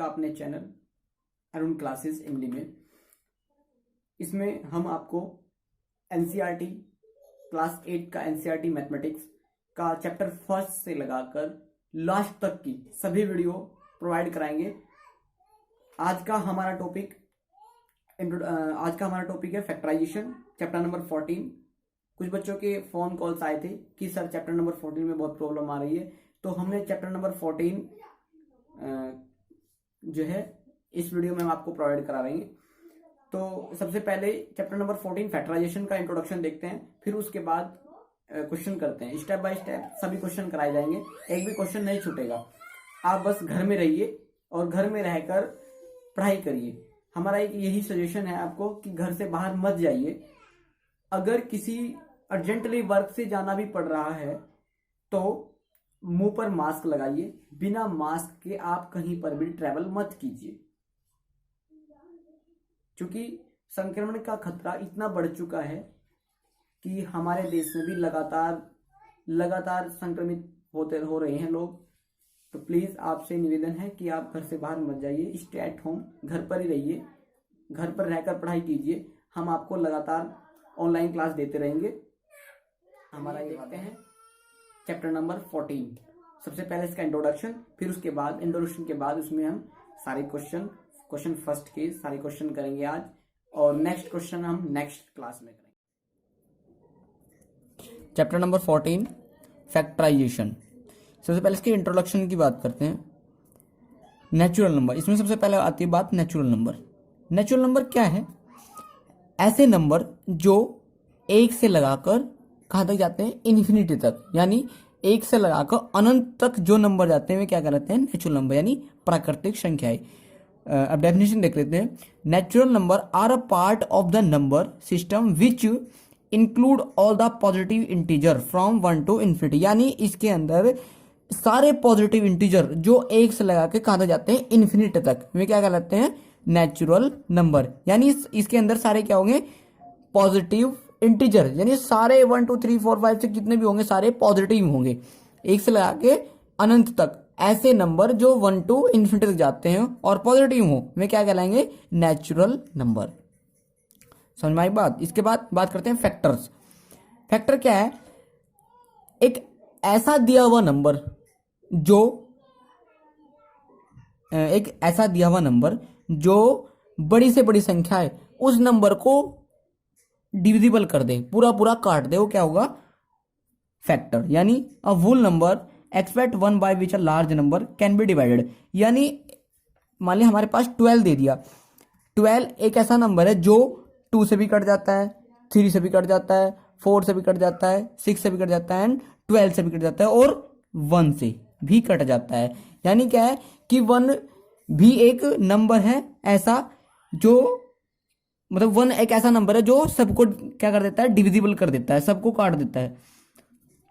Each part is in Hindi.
आपका अपने चैनल अरुण क्लासेस इंग्लिश में। इसमें हम आपको एनसीईआरटी क्लास 8 का एनसीईआरटी मैथमेटिक्स का चैप्टर फर्स्ट से लगाकर लास्ट तक की सभी वीडियो प्रोवाइड कराएंगे। आज का हमारा टॉपिक है फैक्टराइजेशन, चैप्टर नंबर 14। कुछ बच्चों के फोन कॉल्स आए थे कि सर चैप्टर नंबर 14 में बहुत प्रॉब्लम आ रही है, तो हमने चैप्टर नंबर 14 जो है इस वीडियो में हम आपको प्रोवाइड करा रहे हैं। तो सबसे पहले चैप्टर नंबर 14 फैक्टराइजेशन का इंट्रोडक्शन देखते हैं, फिर उसके बाद क्वेश्चन करते हैं। स्टेप बाय स्टेप सभी क्वेश्चन कराए जाएंगे, एक भी क्वेश्चन नहीं छूटेगा। आप बस घर में रहिए और घर में रहकर पढ़ाई करिए। हमारा एक यही सजेशन है आपको कि घर से बाहर मत जाइए। अगर किसी अर्जेंटली वर्क से जाना भी पड़ रहा है तो मुंह पर मास्क लगाइए। बिना मास्क के आप कहीं पर भी ट्रैवल मत कीजिए, क्योंकि संक्रमण का खतरा इतना बढ़ चुका है कि हमारे देश में भी लगातार संक्रमित हो रहे हैं लोग। तो प्लीज आपसे निवेदन है कि आप घर से बाहर मत जाइए, स्टे एट होम, घर पर ही रहिए, घर पर रहकर पढ़ाई कीजिए। हम आपको लगातार ऑनलाइन क्लास देते रहेंगे। हमारा ये देखते हैं चैप्टर नंबर 14। सबसे पहले इसका इंट्रोडक्शन, फिर उसके बाद इंट्रोडक्शन के बाद उसमें हम सारे क्वेश्चन फर्स्ट के सारे क्वेश्चन करेंगे आज, और नेक्स्ट क्वेश्चन हम नेक्स्ट क्लास में करेंगे। Chapter number 14 factorisation. सबसे पहले इसके इंट्रोडक्शन की बात करते हैं। नेचुरल नंबर, इसमें सबसे पहले आती है बात नेचुरल नंबर। नेचुरल नंबर क्या है? ऐसे नंबर जो एक से लगाकर कहाँ तक जाते हैं? इन्फिनिटी तक, यानी एक से लगाकर अनंत तक जो नंबर जाते हैं वे क्या कहलाते हैं? नेचुरल नंबर, यानी प्राकृतिक संख्याएं। अब डेफिनेशन देख लेते हैं। Natural number are a part of the number system which include all the positive integer from 1 to infinity, यानी इसके अंदर सारे पॉजिटिव इंटीजर जो एक से लगा के कहाँ तक जाते हैं? इन्फिनिटी तक, वे क्या कहलाते हैं? Natural number. यानी इसके अंदर सारे क्या होंगे? पॉजिटिव इंटीजर, यानी सारे 1 2 3 4 5 6 जितने भी होंगे सारे पॉजिटिव होंगे, एक से लगा के अनंत तक। ऐसे नंबर जो 1 to इन्फिनिटी तक जाते हैं और पॉजिटिव हो, वे क्या कहलाएंगे? Natural number. समझ में आई बात? इसके बाद बात करते हैं फैक्टर्स। फैक्टर क्या है? एक ऐसा दिया हुआ नंबर जो बड़ी से बड़ी संख्या है उस नंबर को डिविजिबल कर दे, पूरा काट दे, वो क्या होगा? फैक्टर। यानी a whole number except 1 by which a large number can be divided। यानी मान लिया हमारे पास 12 दे दिया। 12 एक ऐसा नंबर है जो 2 से भी कट जाता है, 3 से भी कट जाता है, 4 से भी कट जाता है, 6 से भी कट जाता है, 12 से भी कट जाता है, और 1 से भी कट जाता है। यानी क्या है कि 1 भी एक नंबर है ऐसा जो, मतलब 1 एक ऐसा नंबर है जो सबको क्या कर देता है? डिविजिबल कर देता है, सबको काट देता है।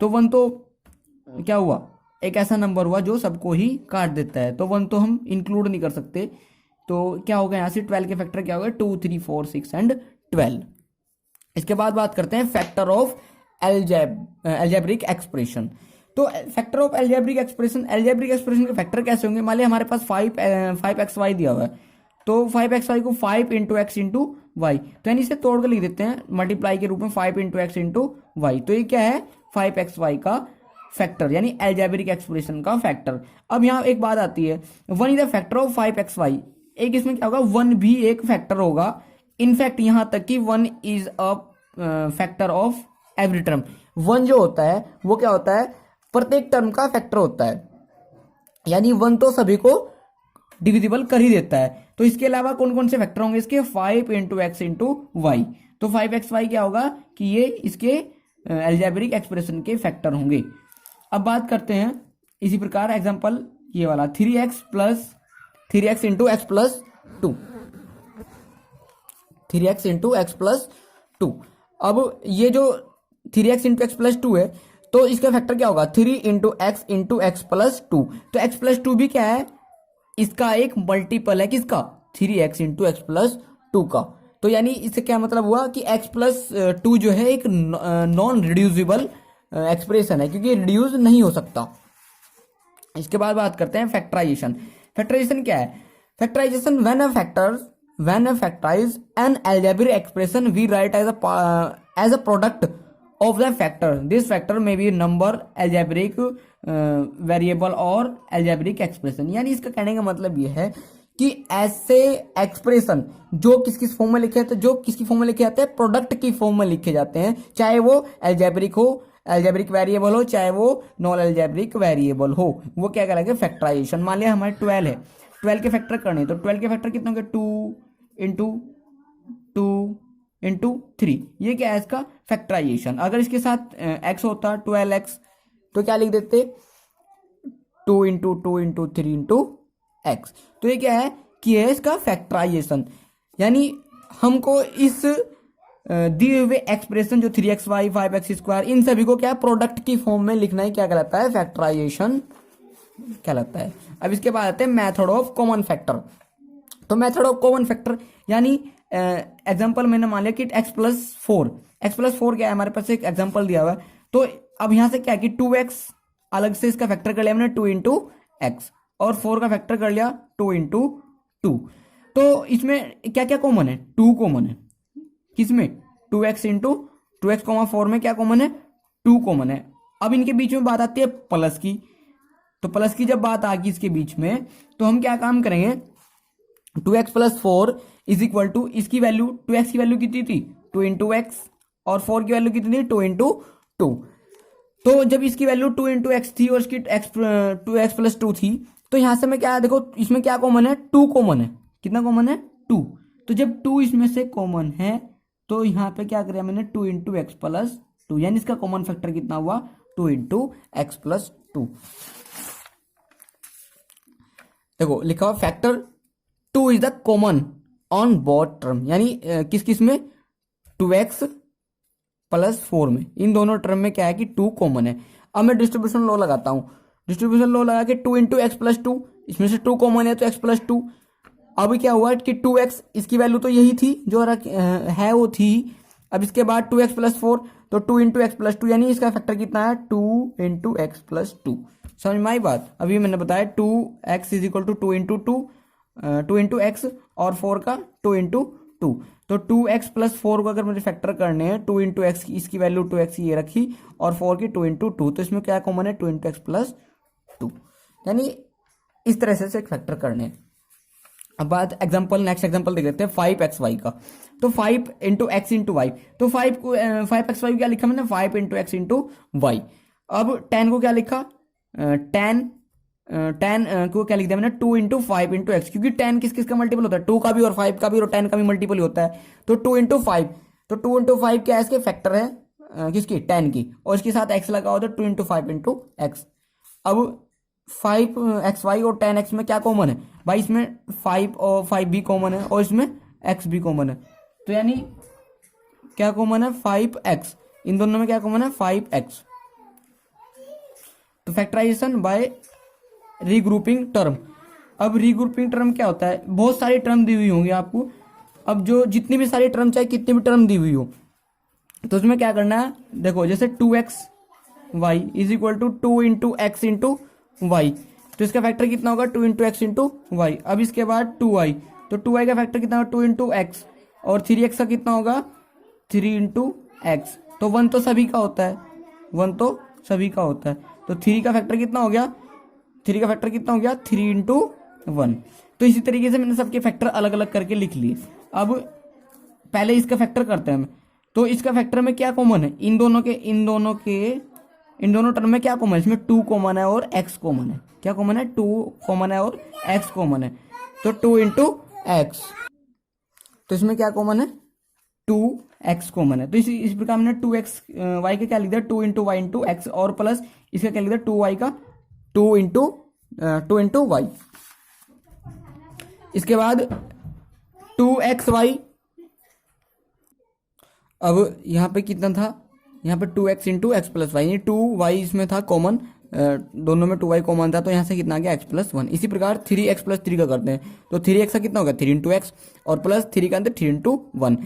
तो 1 तो क्या हुआ? एक ऐसा नंबर हुआ जो सबको ही काट देता है, तो 1 तो हम इंक्लूड नहीं कर सकते। तो क्या होगा यहाँ से? 12 के फैक्टर क्या होगा? 2 3 4 6 एंड 12। इसके बाद बात करते हैं फैक्टर ऑफ एल्जेब्रिक एक्सप्रेशन। तो फैक्टर ऑफ एल्जेब्रिक एक्सप्रेशन के फैक्टर कैसे होंगे? मान लिया हमारे पास 5xy दिया हुआ है, तो 5xy को 5 into x into y, तो यानी इसे तोड़ कर लिख देते हैं मल्टीप्लाई के रूप में 5 into x into y। तो ये क्या है? 5xy का फैक्टर, यानी एल्जेब्रिक एक्सप्रेशन का फैक्टर। अब यहाँ एक बात आती है, 1 is the factor of 5xy। एक इसमें क्या होगा? 1 भी एक फैक्टर होगा। इनफैक्ट यहाँ तक कि 1 is a factor of every term. 1 जो होता है वो क्या होता है? प्रत्येक टर्म का फैक्टर होता है, यानी 1 तो सभी को डिविजिबल कर ही देता है। तो इसके अलावा कौन कौन से फैक्टर होंगे इसके? 5 into x into y। तो 5xy क्या होगा कि ये इसके एल्जेब्रिक एक्सप्रेशन के फैक्टर होंगे। अब बात करते हैं इसी प्रकार एग्जांपल ये वाला 3x into x plus 2, 3x into x plus 2। अब ये जो 3x into x plus 2 है, तो इसका फैक्टर क्या होगा? 3 into x plus 2। तो x plus 2 भी क्या है? इसका एक मल्टीपल है, किसका? 3x into x plus 2 का। तो यानी इससे क्या मतलब हुआ कि x plus 2 जो है एक नॉन रिड्यूसिबल एक्सप्रेशन है, क्योंकि रिड्यूस नहीं हो सकता। इसके बाद बात करते हैं फैक्टराइजेशन। फैक्टराइजेशन क्या है? Factorisation, when a factorize an algebraic expression we write as a product of the factor. This factor may be number, algebraic variable और algebraic expression. यानी इसका कहने का मतलब ये है कि ऐसे एक्सप्रेशन जो किस किस फॉर्म में लिखे जाते हैं, जो किसकी फॉर्म में लिखे जाते हैं, प्रोडक्ट की फॉर्म में लिखे जाते हैं, चाहे वो एल्जेब्रिक हो, एल्जेब्रिक वेरिएबल हो, चाहे वो नॉन एल्जेब्रिक वेरिएबल हो, वो क्या कहलाएगा फैक्टराइजेशन। मान लिया हमारे 12 है, 12 के फैक्टर करने, तो 12 के फैक्टर कितने होंगे, 2 × 3, ये क्या है इसका फैक्टराइजेशन। अगर इसके साथ x होता 12x तो क्या लिख देते 2 × 2 × 3 × x। तो ये क्या है कि है इसका फैक्टराइजेशन, यानी हमको इस दिए हुए एक्सप्रेशन जो 3xy 5x² इन सभी को क्या प्रोडक्ट की फॉर्म में लिखना ही क्या कहलाता है, फैक्टराइजेशन कहलाता है। अब इसके बाद आते हैं मेथड ऑफ कॉमन फैक्टर। तो मेथड ऑफ कॉमन फैक्टर यानी एग्जांपल मैंने मान लिया कि x+4 क्या है, हमारे पास एक एग्जांपल दिया हुआ है। तो अब यहां से क्या कि 2x अलग से इसका फैक्टर कर लिया हमने 2 × x और 4 का फैक्टर कर लिया 2 × 2। तो इसमें क्या क्या कॉमन है, 2 कॉमन है, किसमें 2x × 2x, 4 में क्या कॉमन है, 2 कॉमन है। अब इनके बीच में बात आती है प्लस की, तो प्लस की जब बात आ गई इसके बीच में तो हम क्या काम करेंगे, 2x + 4 = इसकी वैल्यू 2x की वैल्यू कितनी थी 2 × x और 4 की वैल्यू कितनी थी 2 × 2। तो जब इसकी वैल्यू 2 × x थी और इसकी 2x + 2 थी, तो यहां से मैं क्या देखो इसमें क्या कॉमन है, 2 कॉमन है। कितना कॉमन है 2। तो जब 2 इसमें से कॉमन है तो यहां पे क्या करें मैंने 2 × x + 2, यानी इसका कॉमन फैक्टर कितना हुआ 2 × x + 2। देखो लिखा हुआ factor 2 is the common on both term, यानी किस किस में 2x + 4 में, इन दोनों टर्म में क्या है कि 2 कॉमन है। अब मैं डिस्ट्रीब्यूशन लॉ लगाता हूं, डिस्ट्रीब्यूशन लॉ लगा के 2 × x + 2, इसमें से 2 कॉमन है तो x + 2। अब क्या हुआ कि 2x इसकी वैल्यू तो यही थी जो है वो थी, अब इसके बाद 2x + 4 तो 2 × x + 2, यानी इसका फैक्टर कितना है 2 × x + 2। समझ में आई बात। अभी मैंने बताया 2x = 2 × 2 × x और 4 का 2 × 2। तो 2x + 4 को अगर मुझे फैक्टर करने हैं 2 × x, इसकी वैल्यू 2x ये रखी और 4 की 2 × 2, तो इसमें क्या कॉमन है 2 × x + 2, यानी इस तरह से एक फैक्टर करने हैं। अब बात नेक्स्ट एग्जांपल देख लेते हैं 5xy का। तो 5 × x × y, तो 5xy क्या लिखा मैंने 5 × x × y। अब 10 को क्या लिखा 10 को क्या लिख दिया मैंने 2 × 5 × x, क्योंकि 10 किस किस का मल्टीपल होता है 2 का भी और 5 का भी और 10 का भी मल्टीपल होता है। तो 2 × 5, तो 2 × 5 क्या है इसके फैक्टर है किसकी 10 की, और इसके साथ x लगा होता है 2 × 5 × x। अब 5xy और 10x में क्या कॉमन है भाई, इसमें 5 और 5 भी कॉमन है और इसमें x भी कॉमन है, तो यानी क्या कॉमन है 5x, इन दोनों में क्या कॉमन है 5x। तो फैक्टराइजेशन बाय रीग्रुपिंग टर्म। अब रीग्रुपिंग टर्म क्या होता है, बहुत सारी टर्म दी हुई होंगी आपको, अब जो जितनी भी सारी टर्म चाहे कितनी भी टर्म दी हुई हो तो उसमें क्या करना है, देखो जैसे 2xy = 2 × x × y, तो इसका फैक्टर कितना होगा 2 × x × y। अब इसके बाद 2y, तो 2y का फैक्टर कितना होगा 2 × x और 3x का कितना होगा 3 × x। तो 1 तो सभी का होता है, 1 तो सभी का होता है, तो 3 का फैक्टर कितना हो गया 3 × 1। तो इसी तरीके से मैंने सबके फैक्टर अलग अलग करके लिख लिए। अब पहले इसका फैक्टर करते हैं हम, तो इसका फैक्टर में क्या कॉमन है, इन दोनों टर्म में क्या कॉमन है, इसमें 2 कॉमन है और x कॉमन है। क्या कॉमन है 2 कॉमन है और x कॉमन है, तो 2 × x, तो इसमें क्या कॉमन है 2x कॉमन है। तो इस प्रकार हमने 2x y का क्या लिख दिया 2 × y × x और प्लस इसका क्या लिख दिया 2y का 2 × y। इसके बाद 2xy, अब यहाँ पे कितना था, यहाँ पे 2x × x + y, यानी 2y इसमें था कॉमन, दोनों में 2y कॉमन था, तो यहाँ से कितना आ गया x + 1। इसी प्रकार 3x + 3 का करते हैं, तो 3x का कितना होगा 3 × x और प्लस 3 का अंदर 3 × 1,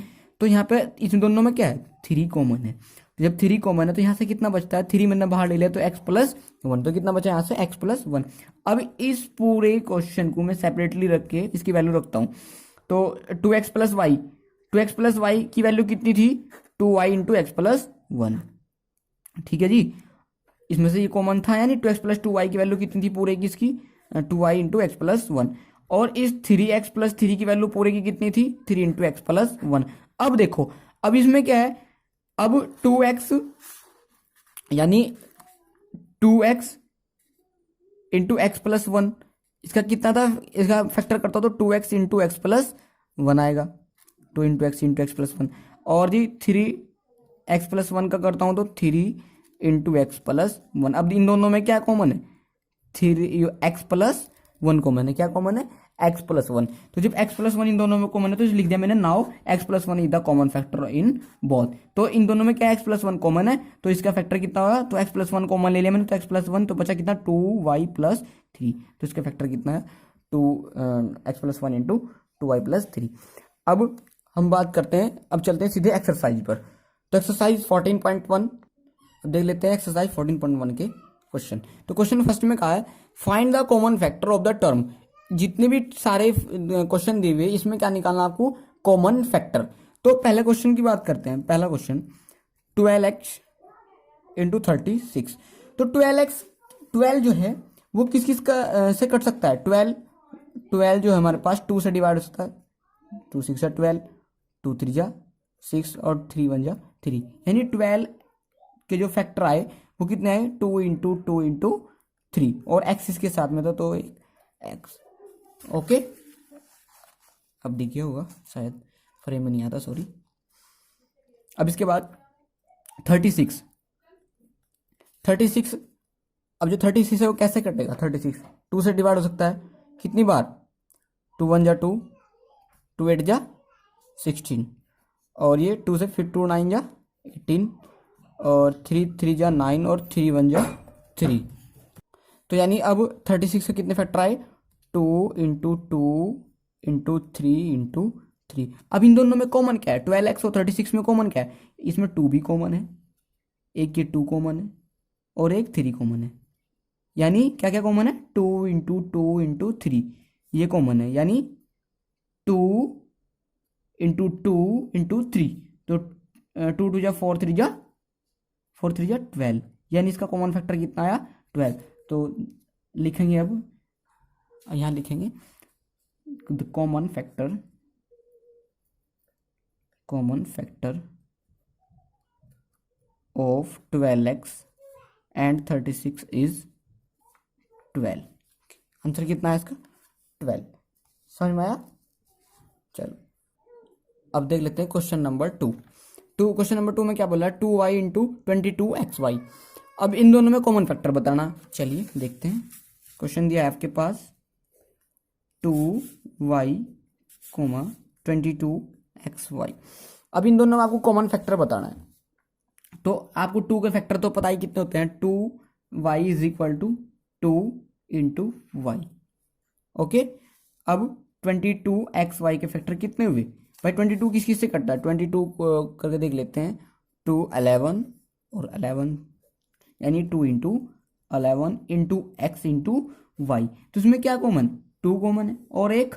तो यहाँ पे इन दोनों में क्या है 3 कॉमन है। तो जब 3 कॉमन है तो यहाँ से कितना बचता है, 3 मैंने बाहर ले लिया तो x+1, तो कितना बचा यहाँ से x+1। अब इस पूरे क्वेश्चन को मैं सेपरेटली रख के इसकी वैल्यू रखता हूँ। तो 2x+y की वैल्यू कितनी थी, 2y इंटू x+1। ठीक है जी, इसमें से ये कॉमन था, यानी 2x+2y की वैल्यू कितनी थी पूरे की इसकी, 2y इंटू x+1। और इस 3x+3 की वैल्यू पूरे की कितनी थी, 3 इंटू x+1। अब देखो, अब इसमें क्या है, अब 2x यानी 2x इंटू x+1, इसका कितना था, इसका फैक्टर करता तो 2x इंटू x+1 आएगा, 2 इंटू एक्स इंटू x+1। और जी 3x+1 का करता हूँ तो 3 इंटू x+1। अब इन दोनों में क्या कॉमन है, 3x+1 कॉमन है, क्या कॉमन है, x+1। तो जब x+1 इन दोनों में कॉमन है तो लिख दिया मैंने, now x+1 is the common factor in both. तो इन दोनों में क्या x+1 कॉमन है, तो इसका फैक्टर कितना होगा, तो x+1 कॉमन ले लिया मैंने, तो x+1 तो बचा कितना, 2y+3। तो इसका फैक्टर कितना है, 2x+1 इंटू 2y+3। अब हम बात करते हैं, अब चलते हैं सीधे एक्सरसाइज पर। तो एक्सरसाइज 14.1 देख लेते हैं, एक्सरसाइज 14.1 के क्वेश्चन। तो क्वेश्चन फर्स्ट में कहा है, find the common factor of the term. जितने भी सारे क्वेश्चन दिए हुए इसमें क्या निकालना आपको, कॉमन फैक्टर। तो पहले क्वेश्चन की बात करते हैं। पहला क्वेश्चन 12x इंटू 36। तो 12 जो है वो किस किस का से कट सकता है, 12 जो है हमारे पास 2 से डिवाइड हो सकता है, 2 6 12, 2 3 जा 6 और 3 1 जा 3, यानी 12 के जो फैक्टर आए वो कितने आए, 2 इंटू 2 इंटू 3, और एक्स इसके साथ में था तो एक्स। ओके, अब दिख गया होगा शायद, फ्रेम में नहीं आता, सॉरी। अब इसके बाद 36। अब जो 36 है वो कैसे कटेगा, 36 2 से डिवाइड हो सकता है कितनी बार, 2 1 जा 2, 2 8 जा 16, और ये 2 से फिर 2 9 जा 18, और 3 3 जा 9, और 3 1 जा 3। तो यानी अब 36 के कितने फैक्टर आए, 2 इंटू 2 इंटू 3 इंटू 3। अब इन दोनों में कॉमन क्या है, 12x और 36 में कॉमन क्या है, इसमें 2 भी कॉमन है, एक ये 2 कॉमन है और एक 3 कॉमन है। यानी क्या क्या कॉमन है, 2 इंटू 2 इंटू 3 ये कॉमन है, यानी 2 इंटू 2 इंटू 3। तो 2 2 जा 4 3 जा 12, यानी इसका कॉमन फैक्टर कितना आया, 12। तो लिखेंगे, अब यहाँ लिखेंगे the common factor of 12x and 36 is 12। Answer कितना है इसका, 12। समझ में आया। चलो अब देख लेते हैं क्वेश्चन नंबर 2। क्वेश्चन नंबर 2 में क्या बोला है, 2y इंटू 22xy। अब इन दोनों में कॉमन फैक्टर बताना। चलिए देखते हैं, क्वेश्चन दिया है आपके पास 2y 22xy। अब इन दोनों में आपको कॉमन फैक्टर बताना है। तो आपको 2 के फैक्टर तो पता ही कितने होते हैं, 2y is equal to 2 into y. Okay, अब 22xy के फैक्टर कितने हुए भाई, 22 किस किस से कटता है, 22 करके देख लेते हैं, 2 11 और 11, यानी 2 into 11 into x into y. तो इसमें क्या कॉमन, 2 कॉमन है और एक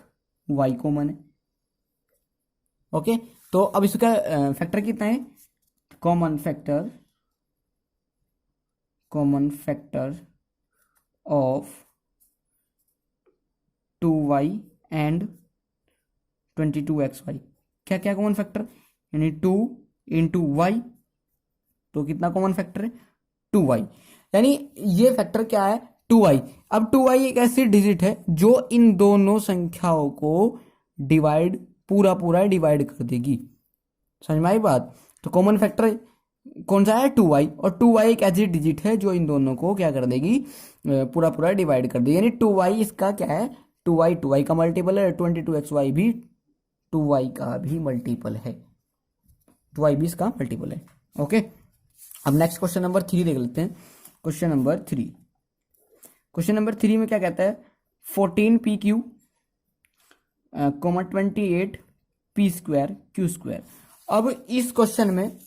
y कॉमन है। ओके, तो अब इसका फैक्टर कितना है, common factor of 2y and 22xy। क्या क्या कॉमन फैक्टर, यानी 2 इंटू वाई, तो कितना कॉमन फैक्टर है, 2y, यानी ये फैक्टर क्या है, 2y। अब 2y एक ऐसी डिजिट है जो इन दोनों संख्याओं को डिवाइड पूरा डिवाइड कर देगी। समझ में आई बात। तो कॉमन फैक्टर कौन सा है, 2y, और 2y एक ऐसी डिजिट है जो इन दोनों को क्या कर देगी, पूरा डिवाइड कर देगी। यानी 2y इसका क्या है, 2y का मल्टीपल है, 22xy भी 2y का भी मल्टीपल है, 2y भी इसका मल्टीपल है। ओके, अब नेक्स्ट क्वेश्चन नंबर 3 देख लेते हैं। क्वेश्चन नंबर 3 में क्या कहता है, 14pq, 28p² q²। अब इस क्वेश्चन में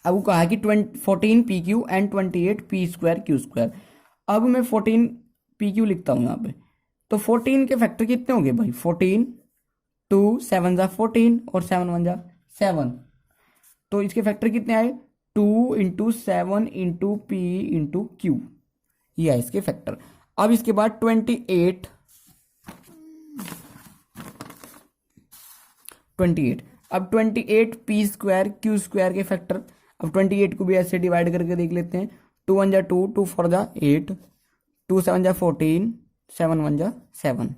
अब वो कहा है कि 14 P Q and 28 P square Q square. अब मैं 14 पी क्यू लिखता हूँ यहाँ पे। तो 14 के फैक्टर कितने होंगे भाई? 14, 2 7 जा 14 और 7 1 जा 7। तो इसके फैक्टर कितने आए? 2 into 7 into P into Q, ये है इसके फैक्टर। अब इसके बाद 28 अब 28 पी स्क्वायर क्यू स्क्वायर के फैक्टर। अब 28 को भी ऐसे डिवाइड करके देख लेते हैं। 2 1 जा 2, 2 4 जा 8, 2 7 जा 14, 7 1 जा 7।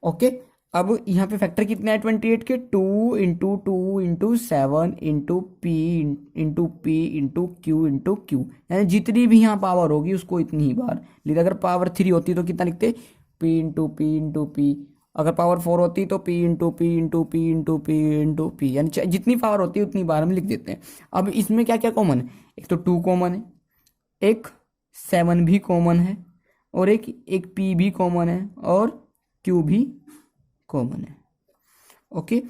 ओके, अब यहाँ पे फैक्टर कितने हैं 28 के? 2 into 2 into 7 into P into Q, यानी जितनी भी यहाँ पावर होगी उसको इतनी ही बार। लेकिन अगर पावर 3 होती तो कितना लिखते? P into P. अगर पावर 4 होती तो पी इंटू पी, यानी जितनी पावर होती है उतनी बार हम लिख देते हैं। अब इसमें क्या क्या कॉमन है? एक तो 2 कॉमन है, एक 7 भी कॉमन है, और एक पी भी कॉमन है, और क्यू भी कॉमन है। ओके,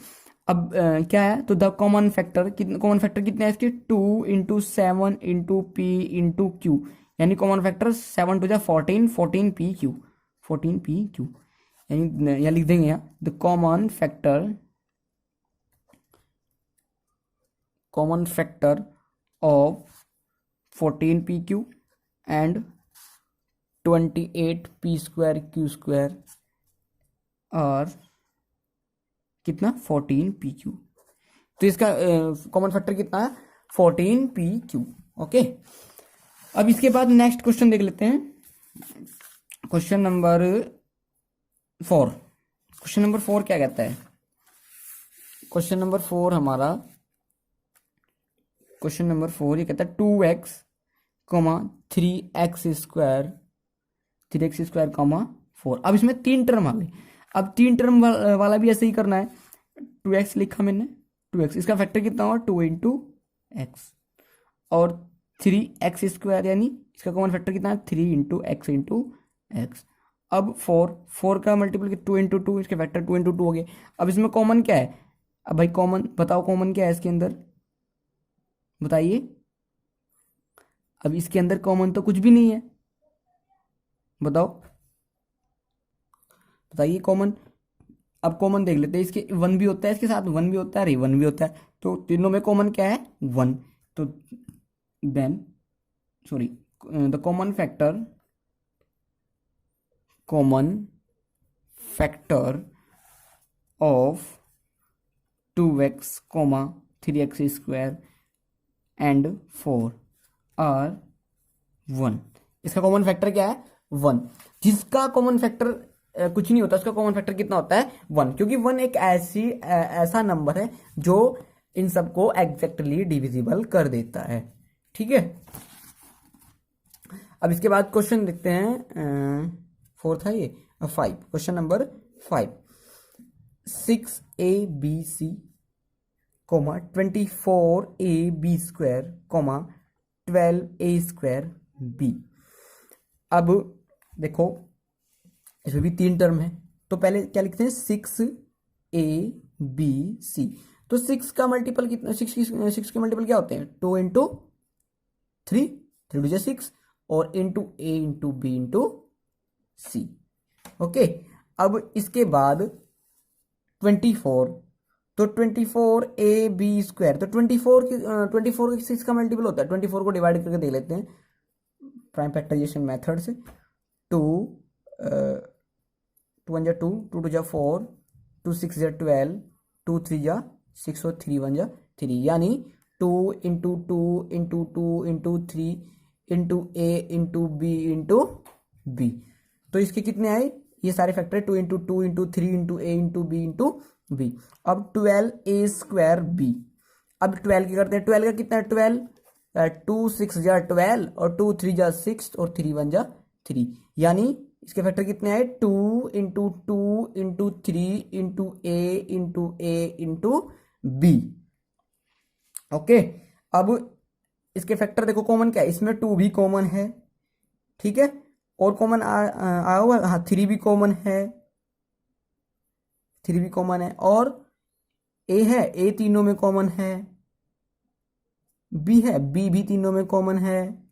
अब क्या है? तो द कॉमन फैक्टर कितने हैं इसके? 2 into 7 into P into Q, यानी कॉमन फैक्टर 7 टू जा 14, 14 पी क्यू, यानी यहाँ लिख देंगे यहाँ the common factor of 14 P Q and 28 P square Q square और कितना? 14 पी क्यू। तो इसका कॉमन फैक्टर कितना है? 14 पी क्यू। ओके, अब इसके बाद नेक्स्ट क्वेश्चन देख लेते हैं। क्वेश्चन नंबर 4 क्या कहता है? क्वेश्चन नंबर 4 ये कहता है 2x, 3x स्क्वायर 4। अब इसमें 3 टर्म आ गई। अब 3 टर्म वाला भी ऐसे ही करना है। 2x लिखा मैंने, 2x, इसका फैक्टर कितना हुआ? 2 इंटू एक्स, और 3x स्क्वायर, यानी इसका कॉमन फैक्टर कितना है? 3 इंटू एक्स इंटू एक्स। अब 4 का मल्टीपल 2 इंटू 2, इसके फैक्टर 2 इंटू 2 हो गए। अब इसमें कॉमन क्या है? अब भाई कॉमन बताओ, कॉमन क्या है इसके अंदर? बताइए। अब इसके अंदर कॉमन तो कुछ भी नहीं है, बताइए कॉमन। अब कॉमन देख लेते हैं। इसके 1 भी होता है, इसके साथ 1 भी होता है, अरे 1 भी होता है, तो तीनों में कॉमन क्या है? 1। तो then the common factor of 2x, 3x square and 4 are 1। इसका कॉमन फैक्टर क्या है? 1। जिसका कॉमन फैक्टर कुछ नहीं होता, उसका कॉमन फैक्टर कितना होता है? 1, क्योंकि 1 एक ऐसा नंबर है जो इन सबको एग्जैक्टली डिविजिबल कर देता है। ठीक है, अब इसके बाद क्वेश्चन देखते हैं। 4 था ये, 5। Question number 5, 6abc, 24ab square, 12a square b। अब देखो इसमें भी 3 टर्म है, तो पहले क्या लिखते हैं? 6abc। तो 6 का मल्टीपल कितना? 6 के मल्टीपल क्या होते हैं? 2 इंटू 3, 3 टू 6, और into a into b into c। Okay, अब इसके बाद 24, तो 24ab स्क्वायर, तो 24 के 6 का मल्टीपल होता है। 24 को डिवाइड करके देख लेते हैं प्राइम फैक्टराइजेशन मेथड से। 2 1 जा 2, 2 2 जा 4, 2 6 जा 12, 2 3 जा 6, और 3 1 जा 3, यानी 2 into 2 into 2 into 3 into a into b into b। तो इसके कितने आए? ये सारे factor 2 into 2 into 3 into a into b into b। अब 12a स्क्वायर b। अब 12 की करते हैं। 12 का कितना है? 12, 2 6 जा 12, और 2 3 जा 6, और 3 1 जा 3, यानी इसके फैक्टर कितने आए? 2 into 2 into 3 into a into b। Okay, अब इसके फैक्टर देखो कॉमन क्या है? इसमें 2 भी कॉमन है, ठीक है, और कॉमन आया हुआ, हाँ 3 भी कॉमन है, 3 भी कॉमन है, और a है, a तीनों में कॉमन है, बी है, बी भी तीनों में कॉमन है।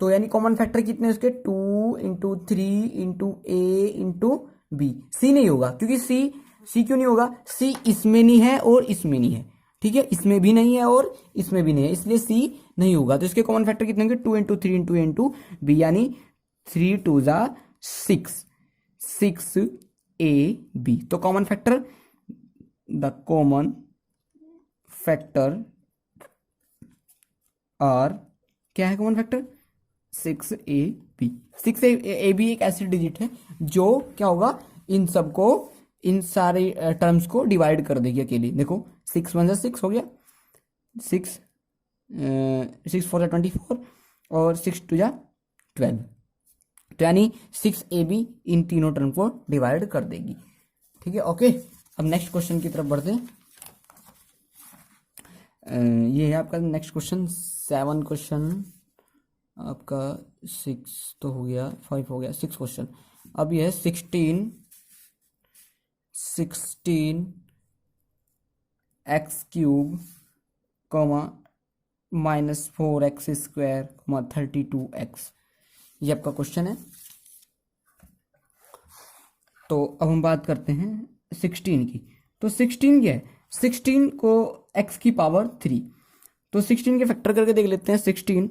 तो यानी कॉमन फैक्टर कितने उसके, 2 × 3 × A × बी। सी नहीं होगा क्योंकि सी क्यों नहीं होगा, सी इसमें नहीं है और इसमें नहीं है, ठीक है, इसमें भी नहीं है और इसमें भी नहीं है, इसलिए सी नहीं होगा। तो इसके कॉमन फैक्टर कितने होंगे, 2 × 3 × A × बी, यानी 3 × 2 = 6, 6AB। तो common factor, the common factor are, क्या है कॉमन फैक्टर, 6AB। 6AB एक ऐसी डिजिट है जो क्या होगा, इन सबको, इन सारे टर्म्स को डिवाइड कर देगी अकेली। देखो 6 × 1 = 6 हो गया, 6 6 × 4 = 24 और 6 × 2 = 12। तो यानी 6AB इन तीनों टर्म को डिवाइड कर देगी, ठीक है, ओके। अब नेक्स्ट क्वेश्चन की तरफ बढ़ते हैं। ये है आपका नेक्स्ट क्वेश्चन, 7 क्वेश्चन आपका, 6 तो हो गया, 5 हो गया, 6 क्वेश्चन। अब ये है 16 x³ -4x² 32x, ये आपका क्वेश्चन है। तो अब हम बात करते हैं 16 की। तो 16 क्या है, 16 को x की पावर 3, तो 16 के फैक्टर करके देख लेते हैं। 16,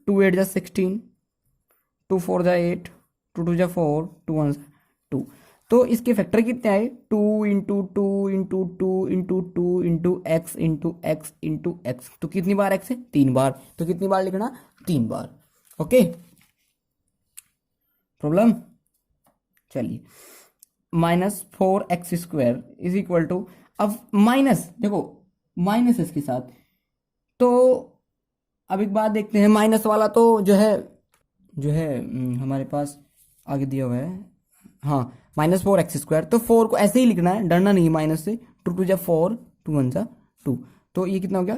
2 × 8 = 16, 2 × 4 = 8, 2 × 2 = 4, 2 × 1 = 2। तो इसके फैक्टर कितने आए, 2 × 2 × 2 × 2 × x × x × x। तो कितनी बार x है, 3 बार। तो कितनी बार लिखना, 3 बार, ओके। प्रॉब्लम, चलिए, -4x² = अब माइनस, देखो माइनस इसके साथ, तो अब एक बात देखते हैं, माइनस वाला तो जो है हमारे पास आगे दिया हुआ है, हाँ, -4x²। तो 4 को ऐसे ही लिखना है, डरना नहीं माइनस से। 2 × 2 = 4, 2 × 1 = 2। तो ये कितना हो गया,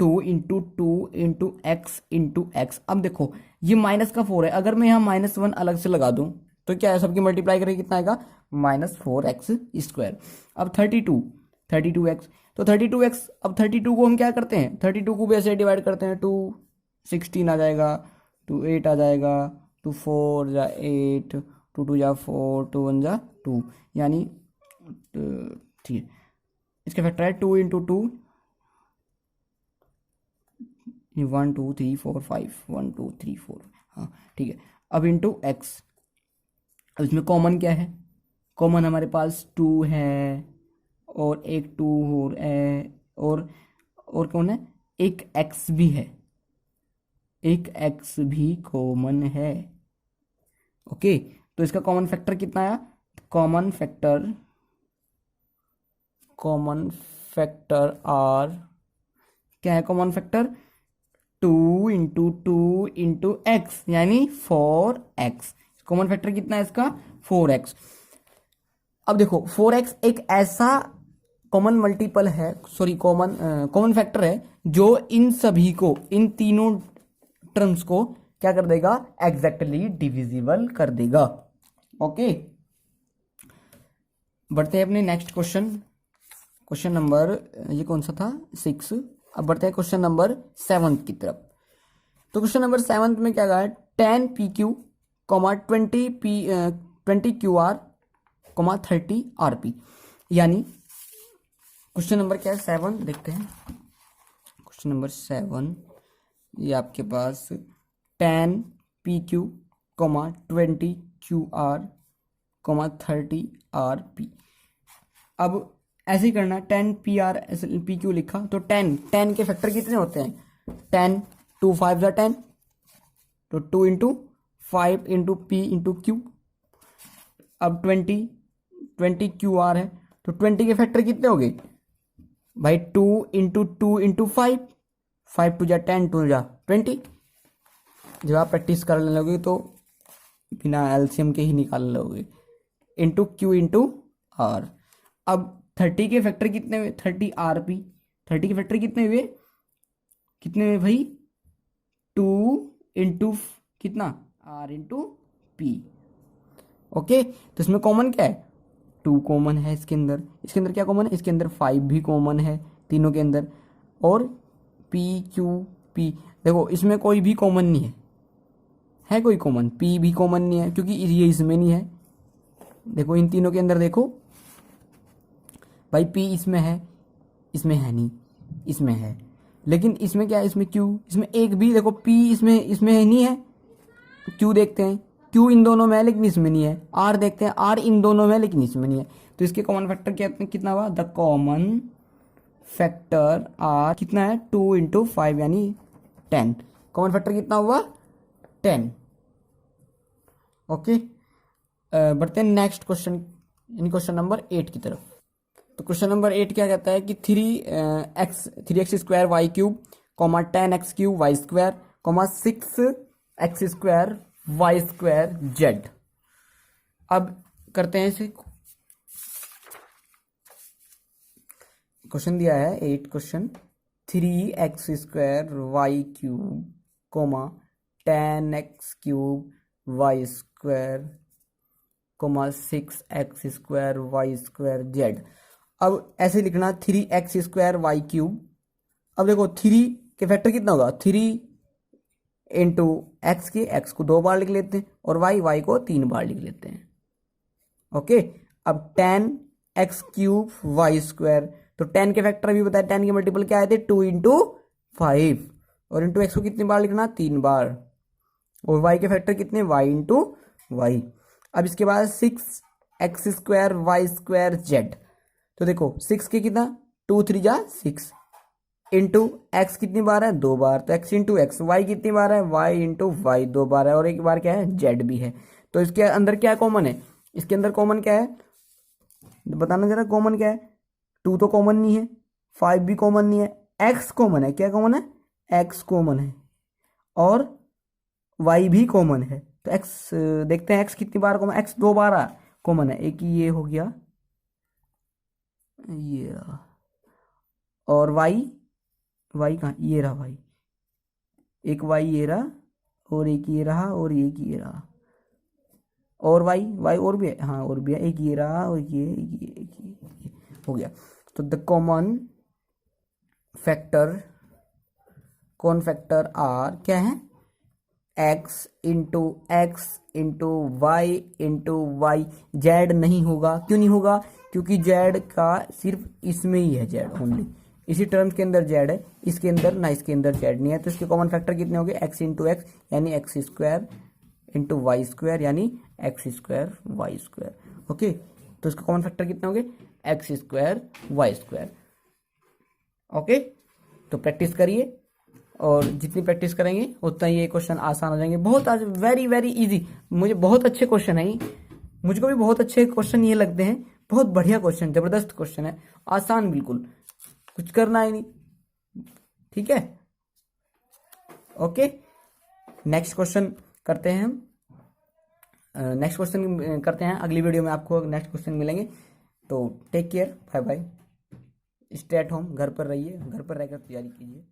2 × 2 × x × x। अब देखो ये माइनस का 4 है, अगर मैं यहाँ -1 अलग से लगा दूं तो क्या है, सबकी मल्टीप्लाई करके कितना आएगा, -4x²। अब 32x, तो 32x, अब 32 को हम क्या करते हैं, 32 को भी ऐसे डिवाइड करते हैं, 2 16 आ जाएगा, 2 8 आ जाएगा, 2 4 = 8, 2 2 = 4, 2 1 = 2, यानी ठीक है, इसका फैक्टर है 2 × 2, 1 2 3 4 5, 1 2 3 4, हाँ ठीक है। अब इंटू एक्स, अब इसमें कॉमन क्या है, कॉमन हमारे पास 2 है और एक 2 और है, और कौन है, एक x भी है, एक x भी कॉमन है, ओके। तो इसका कॉमन फैक्टर कितना आया, कॉमन फैक्टर आर, क्या है कॉमन फैक्टर, 2 × 2 × x, यानी 4x। कॉमन फैक्टर कितना है इसका, 4x। अब देखो 4x एक ऐसा कॉमन मल्टीपल है, सॉरी कॉमन फैक्टर है जो इन सभी को, इन तीनों टर्म्स को क्या कर देगा, एग्जैक्टली डिविजिबल कर देगा, ओके। बढ़ते हैं अपने नेक्स्ट क्वेश्चन नंबर, ये कौन सा था, 6। अब बढ़ते हैं क्वेश्चन नंबर 7 की तरफ। तो क्वेश्चन नंबर 7 में क्या कहा है, 10 PQ, 20 QR, 30 RP, यानी क्वेश्चन नंबर क्या है, 7 देखते हैं। क्वेश्चन नंबर 7, ये आपके पास 10 PQ, 20 QR, 30 RP। अब ऐसे ही करना, 10 PR PQ लिखा, तो 10 के फैक्टर कितने होते हैं, 10, 2 5 = 10, तो 2 × 5 × P × Q। अब 20 QR है, तो 20 के फैक्टर कितने हो गए भाई, 2 × 2 × 5, 5 2 = 10, 2 = 20। जब आप प्रैक्टिस करने लगोगे तो बिना एलसीएम के ही निकाल लोगे, इंटू Q × R। अब 30 के फैक्टर कितने हुए, 30 RP, 30 के फैक्टर कितने हुए भाई, 2 × कितना, R × P, ओके। तो इसमें कॉमन क्या है, 2 कॉमन है, इसके अंदर क्या कॉमन है, इसके अंदर 5 भी कॉमन है, तीनों के अंदर, और पी क्यू पी, देखो इसमें कोई भी कॉमन नहीं है कोई कॉमन, पी भी कॉमन नहीं है क्योंकि ये इसमें नहीं है। देखो इन तीनों के अंदर देखो भाई, पी इसमें है नहीं, इसमें है, लेकिन इसमें क्या है, इसमें क्यू, इसमें एक भी देखो पी इसमें नहीं है। क्यू देखते हैं, क्यू इन दोनों में है लेकिन इसमें नहीं है। आर देखते हैं, आर इन दोनों में है लेकिन इसमें नहीं है। तो इसके कॉमन फैक्टर कितना हुआ, द कॉमन फैक्टर आर कितना है, 2 × 5 यानी 10। कॉमन फैक्टर कितना हुआ, 10। ओके, बढ़ते हैं नेक्स्ट क्वेश्चन यानी क्वेश्चन नंबर 8 की तरफ। तो क्वेश्चन नंबर 8 क्या कहता है कि 3x² y³ 10x³ y² 6x² y² z। अब करते हैं इसे, क्वेश्चन दिया है 8 question, 3x² y³ 10x³ y² 6x² y² z। अब ऐसे लिखना 3x² y³। अब देखो 3 के फैक्टर कितना होगा, 3 × x के, x को 2 बार लिख लेते हैं और y को 3 बार लिख लेते हैं। ओके, अब 10x³ y², तो 10 के फैक्टर भी बताया, 10 के मल्टीपल क्या आए थे, 2 × 5, और इंटू x को कितनी बार लिखना, 3 बार, और y के फैक्टर कितने, y × y। अब इसके बाद 6x² y² z। तो देखो 6 के कितना, 2 × 3 = 6, इंटू x कितनी बार है, 2 बार, तो x × x। y कितनी बार है, y × y 2 बार है, और एक बार क्या है, z भी है। तो इसके अंदर क्या कॉमन है, इसके अंदर कॉमन क्या है, बताना जरा कॉमन क्या है। 2 तो कॉमन नहीं है, 5 भी कॉमन नहीं है, x कॉमन है। क्या कॉमन है, x कॉमन है, और y भी कॉमन है। तो x देखते हैं x कितनी बार कॉमन, x 2 बार कॉमन है। एक ये हो गया, ये रहा, और y कहाँ, ये रहा y, एक y ये रहा, और एक ये रहा, और एक ये रहा, और y और भी है, हाँ और भी है, एक ये रहा, और ये हो गया। तो द कॉमन फैक्टर आर क्या है, x × x × y × y। z नहीं होगा, क्यों नहीं होगा, क्योंकि z का सिर्फ इसमें ही है, z ओनली, इसी टर्म्स के अंदर z है, इसके अंदर ना, इसके अंदर z नहीं है। तो इसके कॉमन फैक्टर कितने हो गए, x × x यानी x² × y² यानी x² y²। ओके, तो इसका कॉमन फैक्टर कितने हो गए, x² y²। ओके, तो प्रैक्टिस करिए, और जितनी प्रैक्टिस करेंगे उतना ये क्वेश्चन आसान हो जाएंगे। बहुत आज वेरी वेरी इजी, मुझे बहुत अच्छे क्वेश्चन है, मुझको भी बहुत अच्छे क्वेश्चन ये लगते हैं। बहुत बढ़िया क्वेश्चन, जबरदस्त क्वेश्चन है, आसान बिल्कुल, कुछ करना ही नहीं। ठीक है, ओके, नेक्स्ट क्वेश्चन करते हैं हम, नेक्स्ट क्वेश्चन करते हैं अगली वीडियो में, आपको नेक्स्ट क्वेश्चन मिलेंगे। तो take care, bye bye, stay at home, घर पर रहिए, घर पर रहकर तैयारी कीजिए।